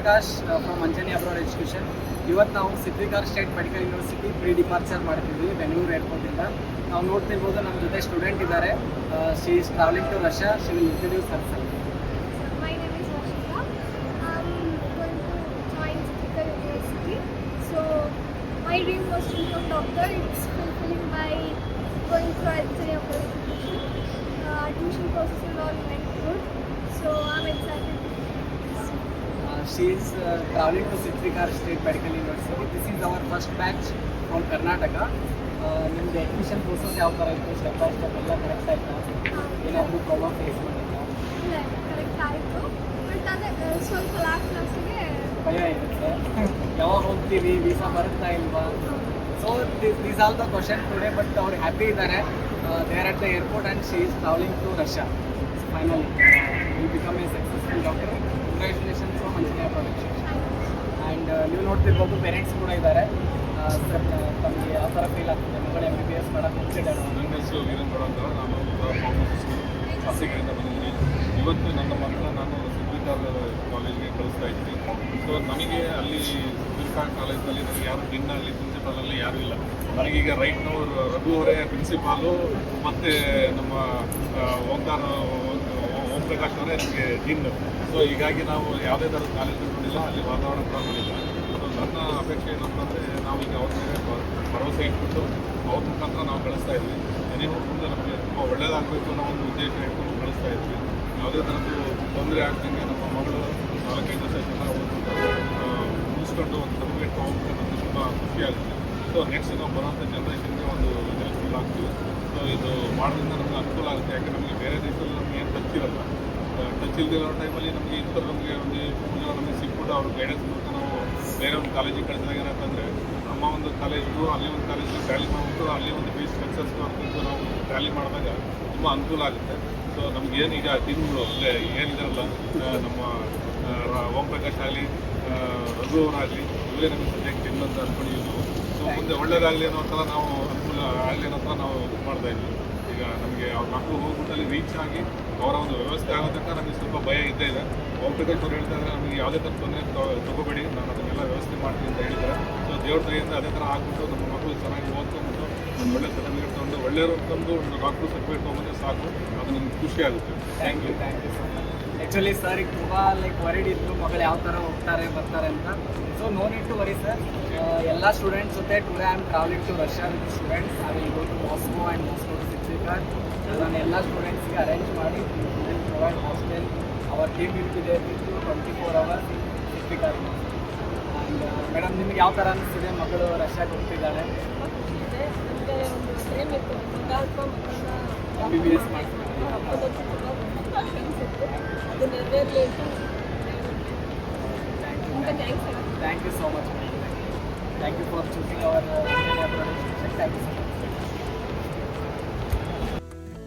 Prakash from Anjani Abroad Education. ಇವತ್ತು ನಾವು Syktyvkar state medical university pre departure ಮಾಡ್ತಿದ್ವಿ ಬೆಂಗಳೂರು ಏರ್ಪೋರ್ಟಿಂದ. ನಾವು ನೋಡ್ತಿರ್ಬೋದು ನಮ್ಮ ಜೊತೆ ಸ್ಟೂಡೆಂಟ್ ಇದ್ದಾರೆ. She is travelling to Russia. She will introduce herself. My name is Rashika. I'm going to join Siddhikar University. So my dream was to become doctor. It's fulfilling by going through Anjani Abroad Education. Admission process is all went good. So I'm excited. She is traveling to Siddhikar State Medical University. This is our first batch from Karnataka. ನಿಮಗೆ admission process ಯಾವ ಥರ ಇತ್ತು, step by step ಎಲ್ಲ correct ಆಯಿತಾ? ಏನಾದರೂ problem face ಮಾಡಿಲ್ಲ? ಇಲ್ಲ correct ಆಯಿತು. ಬಟ್ ಅದೇ ಸ್ವಲ್ಪ ಲಾಸ್ಟಿಗೆ ಭಯ ಇರುತ್ತೆ. ಯಾವಾಗ ಹೋಗ್ತೀವಿ, ವೀಸಾ ಬರುತ್ತಾ ಇಲ್ವಾ? So these all the question today. But ಅವ್ರು ಹ್ಯಾಪಿ ಇದ್ದಾರೆ. They are at the airport and she is travelling to Russia. Finally will become a successful doctor. Congratulations from Anjani abroad education. And ನೀವು ನೋಡ್ತಿರ್ಬೋದು parents ಕೂಡ ಇದ್ದಾರೆ. ತಮಗೆ ಯಾವ ಥರ feel ಆಗ್ತದೆ ಮಗಳು MBBS ಮಾಡೋಕ್ಕೆ ಹೋಗ್ತಿದ್ದಾರೆ? ನನ್ನ ಹೆಸರು ವೀರೇಂದ್ರ ಅಂತ. ನಾನು ಫಾರ್ಮಸಿಸ್ಟ್ ಶಾಸಕರಿಂದ ಬಂದಿದ್ದೀನಿ. ಇವತ್ತು ನನ್ನ ಮಕ್ಕಳ ನಾನು ಸಿದ್ಧಿಕಾರ್ ಕಾಲೇಜ್ಗೆ ಕಳಿಸ್ತಾ ಇದ್ದೀನಿ. ಸೊ ನಮಗೆ ಅಲ್ಲಿ ಸಿದ್ಧಿಕಾರ್ ಕಾಲೇಜಲ್ಲಿ ನನಗೆ ಯಾರು ಡಿನ್ ಆಗಲಿ ಪ್ರಿನ್ಸಿಪಾಲಲ್ಲಿ ಯಾರೂ ಇಲ್ಲ. ನನಗೀಗ ರೈಟ್ ನಾವು ರಘು ಅವರೇ ಪ್ರಿನ್ಸಿಪಾಲು ಮತ್ತು ನಮ್ಮ ಓಂ ಪ್ರಕಾಶ್ ಅವರೇ ನಮಗೆ ಡಿನ್. ಸೊ ಹೀಗಾಗಿ ನಾವು ಯಾವುದೇ ಥರದ ಕಾಲೇಜು ನೋಡಿಲ್ಲ, ಅಲ್ಲಿ ವಾತಾವರಣ ಕೂಡ ನೋಡಿಲ್ಲ. ಸೊ ನನ್ನ ಅಪೇಕ್ಷೆ ಏನಂತಂದರೆ ನಾವೀಗ ಅವ್ರ ಮೇಲೆ ಭರವಸೆ ಇಟ್ಬಿಟ್ಟು ಅವ್ರ ಮುಖಾಂತರ ನಾವು ಕಳಿಸ್ತಾ ಇದ್ವಿ. ಏನೇನು ಮುಂದೆ ನಮಗೆ ತುಂಬ ಒಳ್ಳೆಯದಾಗಬೇಕು ಅನ್ನೋ ಒಂದು ಉದ್ದೇಶ ಇಟ್ಕೊಂಡು ಕಳಿಸ್ತಾ ಇದ್ವಿ. ಯಾವುದೇ ಥರದ್ದು ತೊಂದರೆ ಆಗ್ದಂಗೆ ನಮ್ಮ ಮಗಳು 4-5 ವರ್ಷ ಚೆನ್ನಾಗಿ ಮುಗಿಸ್ಕೊಂಡು ಒಂದು ಸರ್ಟಿಫಿಕೇಟ್ ತೊಗೊಂಡು ನಮಗೆ ತುಂಬ ಖುಷಿಯಾಗುತ್ತೆ. ಸೊ ನೆಕ್ಸ್ಟ್ ನಾವು ಬರುವಂಥ ಜನ್ರೇಷನ್ಗೆ ಒಂದು ಹೆಲ್ಪ್ಫುಲ್ ಆಗ್ತೀವಿ. ಸೊ ಇದು ಮಾಡೋದ್ರಿಂದ ನಮಗೆ ಅನುಕೂಲ ಆಗುತ್ತೆ. ಯಾಕೆ ನಮಗೆ ಬೇರೆ ದೇಶದಲ್ಲಿ ನಮಗೆ ಏನು ಟಚ್ ಇರಲ್ಲ. ಟಚ್ ಇಲ್ದಿರೋ ಟೈಮಲ್ಲಿ ನಮಗೆ ಇಂಥದ್ದು ನಮಗೆ ಒಂದು ನಮಗೆ ಸಿಕ್ಬಿಟ್ಟು ಅವ್ರ ಗೈಡೆನ್ಸ್ ಮೂಲಕ ನಾವು ಬೇರೆ ಒಂದು ಕಾಲೇಜಿಗೆ ಕಳಿಸಿದಾಗ ಏನಂತಂದರೆ ನಮ್ಮ ಒಂದು ಕಾಲೇಜು ಅಲ್ಲಿ ಒಂದು ಕಾಲೇಜು ಟ್ಯಾಲಿ ಮಾಡಿಬಿಟ್ಟು ಅಲ್ಲಿ ಒಂದು ಬೀಸ್ ಸಕ್ಸಸ್ ಮಾಡ್ಕೊಂಡು ನಾವು ಟ್ಯಾಲಿ ಮಾಡಿದಾಗ ತುಂಬ ಅನುಕೂಲ ಆಗುತ್ತೆ. ಸೊ ನಮ್ಗೆ ಏನೀಗ ಟೀಮ್ಗಳು ಏನಿದಾರಲ್ಲ, ನಮ್ಮ ಓಂ ಪ್ರಕಾಶ್ ಆಗಲಿ, ರಘು ಅವರಾಗಲಿ, ಇವರೇ ನಮಗೆ ಸದ್ಯಕ್ಕೆ ಟೀಮ್ ಅಂತ ಅಂದ್ಕೊಂಡಿದ್ದೀವಿ. ಸೊ ಮುಂದೆ ಒಳ್ಳೇದಾಗಲಿ ಅನ್ನೋ ಥರ ನಾವು ಅನುಕೂಲ ಆಗಲಿ ಅನ್ನೋ ಥರ ನಾವು ಇದು ಮಾಡ್ತಾಯಿದ್ವಿ. ಈಗ ನಮಗೆ ಅವ್ರ ಮಕ್ಕಳು ಹೋಗ್ಬಿಟ್ಟಲ್ಲಿ ರೀಚ್ ಆಗಿ ಅವರ ಒಂದು ವ್ಯವಸ್ಥೆ ಆಗೋ ತನಕ ನಮಗೆ ಸ್ವಲ್ಪ ಭಯ ಇದ್ದೇ ಇದೆ. ಓಂ ಪ್ರಕಾಶ್ ಅವ್ರು ಹೇಳ್ತಾ ಇದ್ದಾರೆ ನಮಗೆ ಯಾವುದೇ ಥರ ತೊಂದರೆ ತೊಗೋಬೇಡಿ, ನಾನು ಅದನ್ನೆಲ್ಲ ವ್ಯವಸ್ಥೆ ಮಾಡ್ತೀನಿ ಅಂತ ಹೇಳಿದ್ದಾರೆ. ಸೊ ದೇವ್ರ ದಯೆಯಿಂದ ಅದೇ ಥರ ಆಗ್ಬಿಟ್ಟು ನಮ್ಮ ಮಕ್ಕಳು ಚೆನ್ನಾಗಿ ಓದ್ಕೊಂಡ್ಬಿಟ್ಟು ಒಂದು ಒಳ್ಳೆ ಸರ್ಟಿಫಿಕೇಟ್ ತೊಗೊಂಡು ಒಳ್ಳೆಯವರು ತಂದು ಒಂದು ಡಾಕ್ಟ್ರು ಸರ್ಟಿಫಿಕೇಟ್ ತೊಗೊಂಡ್ರೆ ಸಾಕು. ಅದು ನಮ್ಗೆ ಖುಷಿ ಆಗುತ್ತೆ. Thank you so much. Actually sir ಈಗ ತುಂಬ ವರಿಡ್ ಇತ್ತು ಮಗಳು ಯಾವ ಥರ ಹೋಗ್ತಾರೆ ಬರ್ತಾರೆ ಅಂತ. So no need to worry sir. ಎಲ್ಲ ಸ್ಟೂಡೆಂಟ್ಸ್ ಜೊತೆ today I am travelling to Russia with students. I will go to Moscow and Moscow to Syktyvkar. ನಾನು ಎಲ್ಲ ಸ್ಟೂಡೆಂಟ್ಸ್ಗೆ ಅರೇಂಜ್ ಮಾಡಿ provide hostel. Our team will ಇದೆ 24 hours ಸಿದ್ಧಿಕಾರ್. ಆ್ಯಂಡ್ ಮೇಡಮ್ ನಿಮ್ಗೆ ಯಾವ ಥರ ಅನಿಸ್ತಿದೆ ಮಗಳು ರಷ್ಯಾಗೆ ಹೋಗ್ತಿದ್ದಾಳೆ? MBBS ಮಾಡ್ತಿದ್ದಾರೆ. Thank you so much. Thank you for choosing our Abroad Education. Thank you so much.